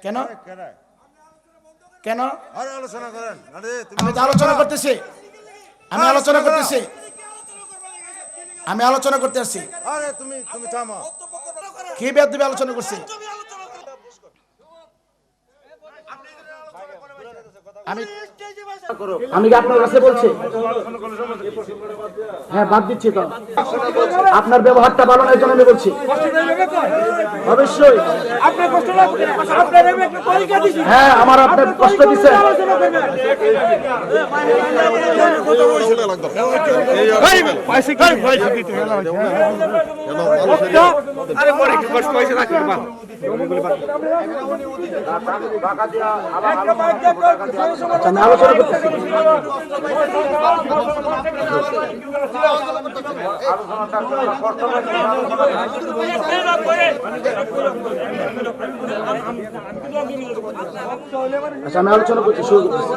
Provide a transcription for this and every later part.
কেন কেন আলোচনা করেন? আমি তো আলোচনা করতেছি, আমি আলোচনা করতেছি, আমি আলোচনা করতে আসছি। আরে তুমি থামো। কি বেয়াদবি আলোচনা করছি? আমি কি আপনার কাছে বলছি? হ্যাঁ, বাদ দিচ্ছি তো। আপনার ব্যবহারটা ভালো নয় জন্য আমি বলছি। অবশ্যই হ্যাঁ, আমার আপনার কষ্ট দিচ্ছে। আমি আলোচনা করতেছি। আচ্ছা, আমি আলোচনা করছি, শুরু করতেছি।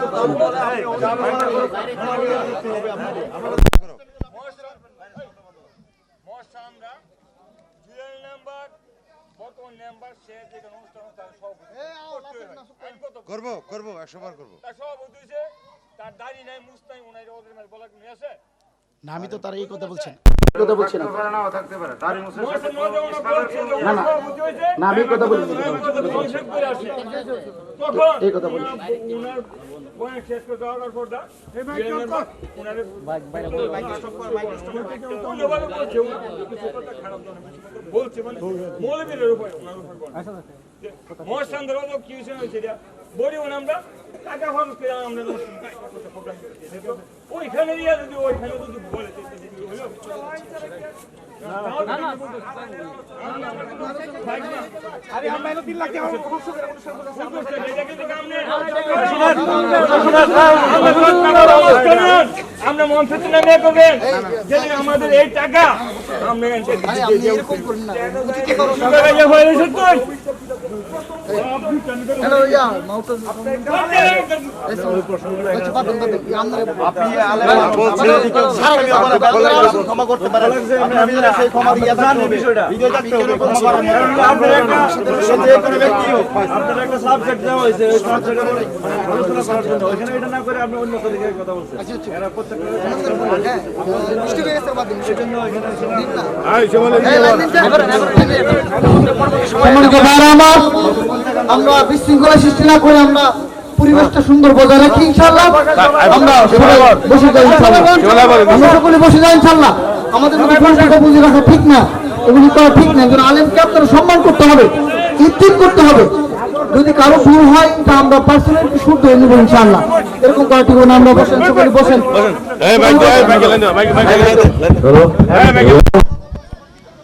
করবো 100বার করবো। না, আমি তো তার এই কথা বলছি না, কথা বলছি না, না না না, আমি কথা বলি এই কথা বলি। ওইখানে যদি বলে আমরা মঞ্চে নামে করবেন আমাদের এই টাকা আমরা ক্ষমা করতে পারেন, সেই ক্ষমা দিয়ে আপনার একটা সাবজেক্ট দেওয়া হয়েছে, ওই সাবজেক্টে আলোচনা করার জন্য ওইখানে এটা না করে আপনি অন্য দিকে কথা বলছেন। এরা প্রত্যেকটা আমরা বিশৃঙ্খলা সৃষ্টি না করে আমরা পরিবেশটা সুন্দর বজায় রাখি ইনশাআল্লাহ। আমরা বসে যাই ইনশাআল্লাহ, আমরা সকলে বসে যাই ইনশাআল্লাহ। আমাদের মধ্যে ভুল বুঝে রাখা ঠিক না, এগুলি করা ঠিক না। একজন আলেমকে আপনারা সম্মান করতে হবে, ইজ্জত করতে হবে। যদি কারো ভুল হয় তা আমরা পার্সোনালি শুদ্ধ হয়ে নেব ইনশাআল্লাহ। এরকম করা ঠিক না। আমরা বসেন, সকলে বসেন।